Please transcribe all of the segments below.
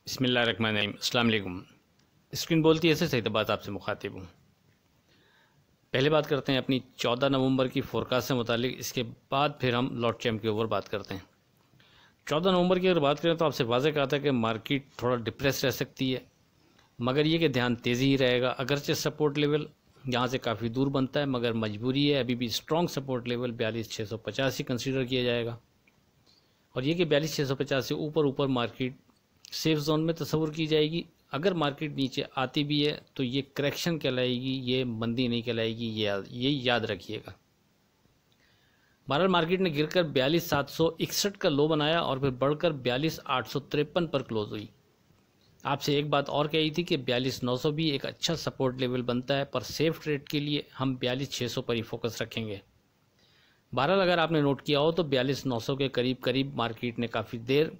बिस्मिल्लाहिर्रहमानिर्रहीम। अस्सलाम वालेकुम। स्क्रीन बोलती है ऐसे सही तो बात आपसे मुखातिब हूँ। पहले बात करते हैं अपनी 14 नवंबर की फोरकास्ट से मुतालिक, इसके बाद फिर हम लॉर्ड चैम्प के ऊपर बात करते हैं। 14 नवंबर की अगर बात करें तो आपसे वाज़ेह कहा था कि मार्केट थोड़ा डिप्रेस रह सकती है, मगर ये कि ध्यान तेज़ी ही रहेगा। अगरचे सपोर्ट लेवल यहाँ से काफ़ी दूर बनता है, मगर मजबूरी है, अभी भी स्ट्रॉन्ग सपोर्ट लेवल 42,650 ही कंसीडर किया जाएगा। और ये कि 42,650 से ऊपर मार्केट सेफ जोन में तस्वुर की जाएगी। अगर मार्केट नीचे आती भी है तो ये करेक्शन कहलाएगी, ये मंदी नहीं कहलाएगी, ये याद रखिएगा। बहरहाल मार्केट ने गिरकर 42,761 का लो बनाया और फिर बढ़कर 42,853 पर क्लोज हुई। आपसे एक बात और कही थी कि 42,900 भी एक अच्छा सपोर्ट लेवल बनता है, पर सेफ ट्रेड के लिए हम 42,600 पर ही फोकस रखेंगे। बहरहाल अगर आपने नोट किया हो तो 42,900 के करीब मार्केट ने काफ़ी देर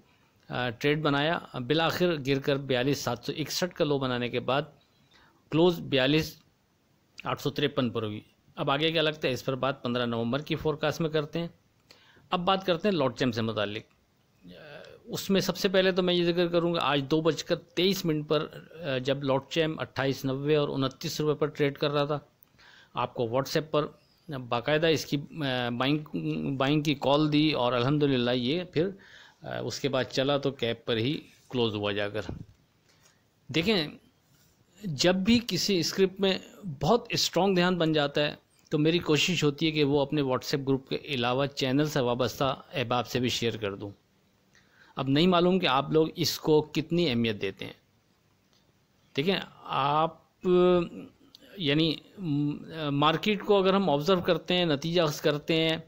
ट्रेड बनाया, बिलाखिर गिरकर 42,761 का लो बनाने के बाद क्लोज 42,853 पर हुई। अब आगे क्या लगता है इस पर बात 15 नवंबर की फोरकास्ट में करते हैं। अब बात करते हैं लॉर्ड चैम्प से मुतालिक। उसमें सबसे पहले तो मैं ये जिक्र करूँगा, आज 2:23 पर जब लॉर्ड चैम्प 28.90 और 29 रुपये पर ट्रेड कर रहा था, आपको व्हाट्सएप पर बाकायदा इसकी बाइंग की कॉल दी और अल्हम्दुलिल्लाह ये फिर उसके बाद चला तो कैप पर ही क्लोज हुआ जाकर। देखें, जब भी किसी स्क्रिप्ट में बहुत स्ट्रॉन्ग ध्यान बन जाता है तो मेरी कोशिश होती है कि वो अपने व्हाट्सएप ग्रुप के अलावा चैनल से वाबस्ता अहबाब से भी शेयर कर दूं। अब नहीं मालूम कि आप लोग इसको कितनी अहमियत देते हैं। देखें, आप यानी मार्केट को अगर हम ऑब्ज़र्व करते हैं, नतीजा अख्ज़ करते हैं,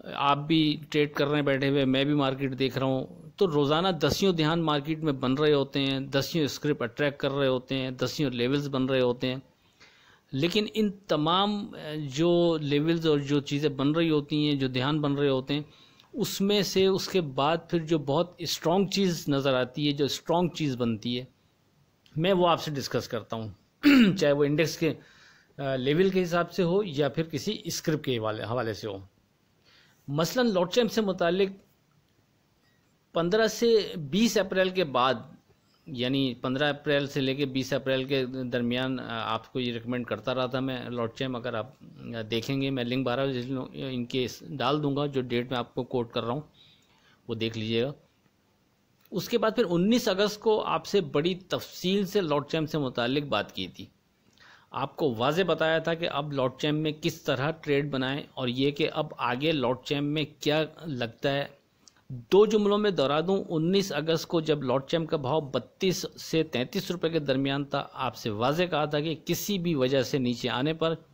आप भी ट्रेड कर रहे हैं बैठे हुए, मैं भी मार्केट देख रहा हूँ, तो रोज़ाना दसियों ध्यान मार्केट में बन रहे होते हैं, दसियों स्क्रिप्ट अट्रैक्ट कर रहे होते हैं, दसियों लेवल्स बन रहे होते हैं। लेकिन इन तमाम जो लेवल्स और जो चीज़ें बन रही होती हैं, जो ध्यान बन रहे होते हैं, उसमें से उसके बाद फिर जो बहुत स्ट्रॉन्ग चीज़ नज़र आती है, जो स्ट्रॉन्ग चीज़ बनती है, मैं वो आपसे डिस्कस करता हूँ चाहे वो इंडेक्स के लेवल के हिसाब से हो या फिर किसी स्क्रिप्ट के हवाले से हो। मसलन लॉर्ड चैम्प से मुतालिक 15 से 20 अप्रैल के बाद, यानी 15 अप्रैल से लेकर 20 अप्रैल के दरमियान आपको ये रिकमेंड करता रहा था मैं लॉर्ड चैम्प। अगर आप देखेंगे, मैं लिंक 12 इनके डाल दूंगा, जो डेट मैं आपको कोट कर रहा हूँ वो देख लीजिएगा। उसके बाद फिर 19 अगस्त को आपसे बड़ी तफसील से लॉर्ड चैम्प से मुतालिक बात की थी। आपको वाज़े बताया था कि अब लॉर्ड चैम्प में किस तरह ट्रेड बनाएं और ये कि अब आगे लॉर्ड चैम्प में क्या लगता है। दो जुमलों में दोहरा दूं, 19 अगस्त को जब लॉर्ड चैम्प का भाव 32 से 33 रुपये के दरमियान था, आपसे वाज़े कहा था कि किसी भी वजह से नीचे आने पर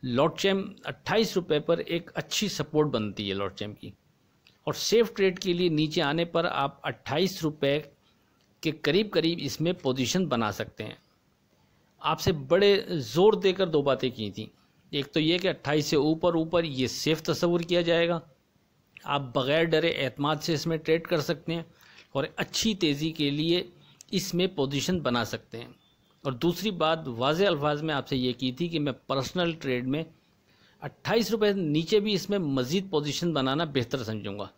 लॉर्ड चैम्प 28 रुपये पर एक अच्छी सपोर्ट बनती है लॉर्ड चैम्प की, और सेफ ट्रेड के लिए नीचे आने पर आप 28 रुपये के करीब इसमें पोजीशन बना सकते हैं। आपसे बड़े ज़ोर देकर दो बातें की थी। एक तो ये कि 28 से ऊपर ये सेफ तस्वुर किया जाएगा, आप बग़ैर डरे एतमाद से इसमें ट्रेड कर सकते हैं और अच्छी तेज़ी के लिए इसमें पोजीशन बना सकते हैं। और दूसरी बात वाज़े अल्फाज में आपसे ये की थी कि मैं पर्सनल ट्रेड में 28 रुपये नीचे भी इसमें मज़ीद पोजीशन बनाना बेहतर समझूंगा,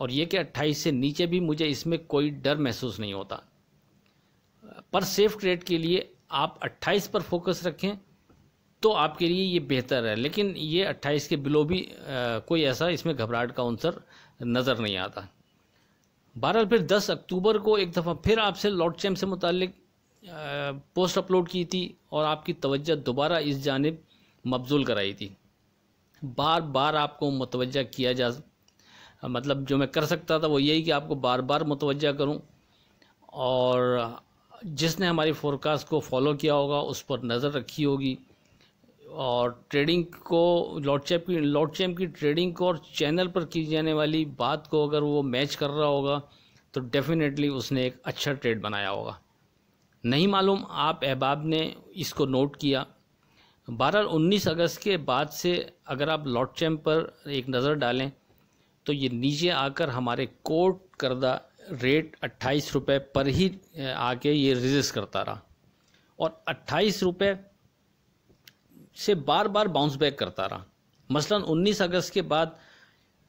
और ये कि 28 से नीचे भी मुझे इसमें कोई डर महसूस नहीं होता। पर सेफ ट्रेड के लिए आप 28 पर फोकस रखें तो आपके लिए ये बेहतर है, लेकिन ये 28 के बिलो भी कोई ऐसा इसमें घबराहट का अंसर नज़र नहीं आता। बहरहाल फिर 10 अक्टूबर को एक दफ़ा फिर आपसे लॉर्ड चैम्प से मुतालिक पोस्ट अपलोड की थी और आपकी तवज्जो दोबारा इस जानिब मबजूल कराई थी। बार बार आपको मुतवज्जा किया मतलब जो मैं कर सकता था वो यही कि आपको बार बार मुतवज्जा करूं, और जिसने हमारी फोरकास्ट को फॉलो किया होगा उस पर नज़र रखी होगी, और ट्रेडिंग को लॉर्ड चैम्प की ट्रेडिंग को और चैनल पर की जाने वाली बात को अगर वो मैच कर रहा होगा तो डेफिनेटली उसने एक अच्छा ट्रेड बनाया होगा। नहीं मालूम आप अहबाब ने इसको नोट किया। बहरहाल 19 अगस्त के बाद से अगर आप लॉर्ड चैम्प पर एक नज़र डालें तो ये नीचे आकर हमारे कोट करदा रेट 28 रुपये पर ही आके ये रेजिस्ट करता रहा, और 28 रुपये से बार बार बाउंस बैक करता रहा। मसलन 19 अगस्त के बाद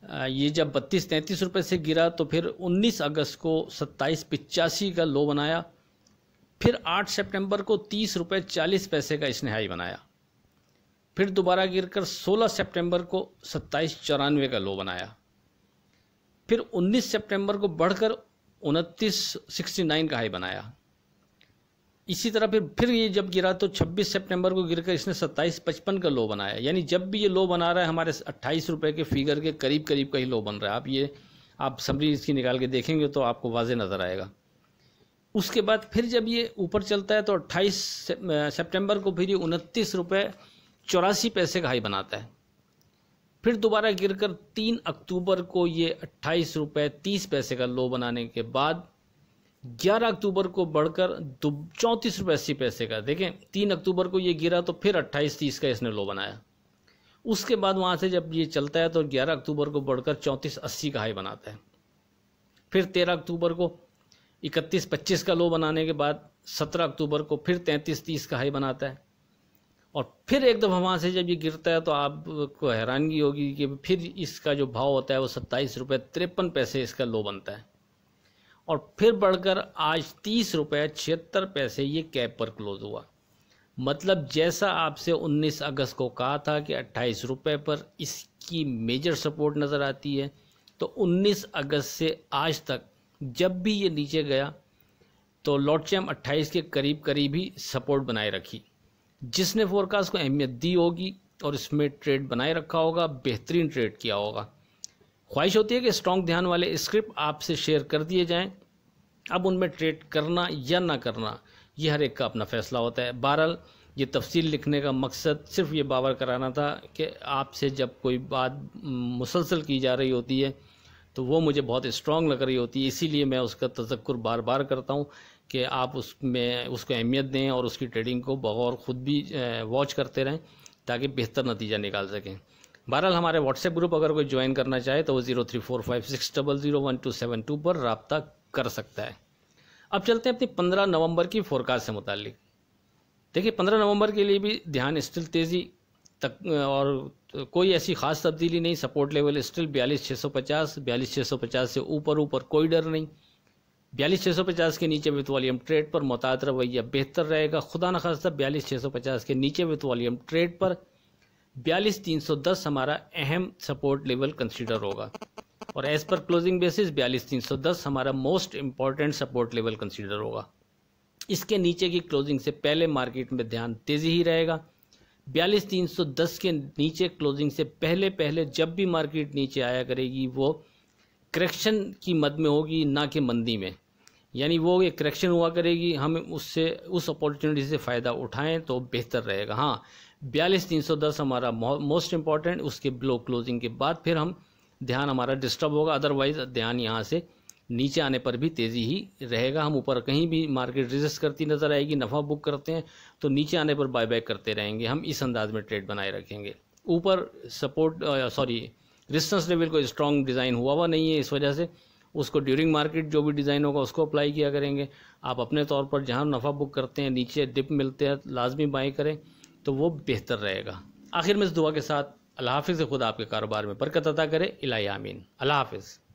ये जब 32-33 रुपये से गिरा तो फिर 19 अगस्त को 27.85 का लो बनाया, फिर 8 सितंबर को 30 रुपये 40 पैसे का इसने हाई बनाया, फिर दोबारा गिरकर 16 सितंबर को 27.94 का लो बनाया, फिर 19 सितंबर को बढ़कर 29.69 का हाई बनाया। इसी तरह फिर ये जब गिरा तो 26 सितंबर को गिरकर इसने 27.55 का लो बनाया। यानी जब भी ये लो बना रहा है हमारे 28 रुपये के फिगर के करीब करीब का ही लो बन रहा है। आप समरी इसकी निकाल के देखेंगे तो आपको वाजे नज़र आएगा। उसके बाद फिर जब ये ऊपर चलता है तो 28 सितंबर को फिर ये 29 रुपये 84 पैसे का हाई बनाता है, फिर दोबारा गिरकर 3 अक्टूबर को ये 28 रुपये 30 पैसे का लो बनाने के बाद 11 अक्टूबर को बढ़कर 34 रुपये 80 पैसे का, देखें 3 अक्टूबर को ये गिरा तो फिर 28.30 का इसने लो बनाया। उसके बाद वहाँ से जब ये चलता है तो 11 अक्टूबर को बढ़कर 34.80 का हाई बनाता है, फिर 13 अक्टूबर को 31.25 का लो बनाने के बाद 17 अक्टूबर को फिर 33.30 का हाई बनाता है, और फिर एक दफ़ा वहाँ से जब ये गिरता है तो आपको हैरानगी होगी कि फिर इसका जो भाव होता है वो 27 रुपये 53 पैसे इसका लो बनता है, और फिर बढ़कर आज 30 रुपये 76 पैसे ये कैप पर क्लोज हुआ। मतलब जैसा आपसे 19 अगस्त को कहा था कि 28 रुपये पर इसकी मेजर सपोर्ट नज़र आती है, तो 19 अगस्त से आज तक जब भी ये नीचे गया तो लॉटचैम 28 के करीब करीब ही सपोर्ट बनाए रखी। जिसने फोरकास्ट को अहमियत दी होगी और इसमें ट्रेड बनाए रखा होगा, बेहतरीन ट्रेड किया होगा। ख्वाहिश होती है कि स्ट्रॉन्ग ध्यान वाले स्क्रिप्ट आपसे शेयर कर दिए जाएं। अब उनमें ट्रेड करना या ना करना ये हर एक का अपना फैसला होता है। बहरहाल ये तफसील लिखने का मकसद सिर्फ ये बावर कराना था कि आपसे जब कोई बात मुसलसल की जा रही होती है तो वो मुझे बहुत स्ट्रॉन्ग लग रही होती है, इसीलिए मैं उसका तज़क्कुर बार बार करता हूँ कि आप उसमें उसको अहमियत दें और उसकी ट्रेडिंग को बगौर ख़ुद भी वॉच करते रहें ताकि बेहतर नतीजा निकाल सकें। बहरहाल हमारे व्हाट्सएप ग्रुप अगर कोई ज्वाइन करना चाहे तो वो 0345600127 पर रब्ता कर सकता है। अब चलते हैं अपनी 15 नवंबर की फोरकास्ट से मुतालिक। देखिए 15 नवंबर के लिए भी ध्यान स्टिल तेज़ी तक और कोई ऐसी ख़ास तब्दीली नहीं। सपोर्ट लेवल स्टिल 42,650, 42,650 से ऊपर कोई डर नहीं। 42,650 के नीचे विथ वॉल्यूम ट्रेड पर मुताद रवैया बेहतर रहेगा। खुदा न खास्ता 42,650 के नीचे विथ वॉल्यूम ट्रेड पर 42,310 हमारा अहम सपोर्ट लेवल कंसीडर होगा, और एज पर क्लोजिंग बेसिस 42,310 हमारा most important support level consider होगा। इसके नीचे की क्लोजिंग से पहले मार्केट में ध्यान तेज़ी ही रहेगा। 42,310 के नीचे क्लोजिंग से पहले जब भी मार्केट नीचे आया करेगी वो करेक्शन की मद में होगी, ना कि मंदी में। यानी वो एक करेक्शन हुआ करेगी, हम उससे उस अपॉर्चुनिटी से फ़ायदा उठाएं तो बेहतर रहेगा। हाँ 42,310 हमारा मोस्ट इम्पॉर्टेंट, उसके ब्लो क्लोजिंग के बाद फिर हम ध्यान हमारा डिस्टर्ब होगा। अदरवाइज़ ध्यान यहाँ से नीचे आने पर भी तेज़ी ही रहेगा। हम ऊपर कहीं भी मार्केट रेजिस्ट करती नज़र आएगी, नफ़ा बुक करते हैं तो नीचे आने पर बायबैक करते रहेंगे। हम इस अंदाज में ट्रेड बनाए रखेंगे। ऊपर सपोर्ट रेजिस्टेंस लेवल को स्ट्रॉन्ग डिज़ाइन हुआ नहीं है, इस वजह से उसको ड्यूरिंग मार्केट जो भी डिज़ाइन होगा उसको अप्लाई किया करेंगे। आप अपने तौर पर जहाँ नफ़ा बुक करते हैं नीचे डिप मिलते हैं लाजमी बाई करें तो वो बेहतर रहेगा। आखिर में इस दुआ के साथ अल्लाह हाफ़िज़, खुदा आपके कारोबार में बरकत अता करे। इलाही आमीन। अल्लाह हाफ़िज़।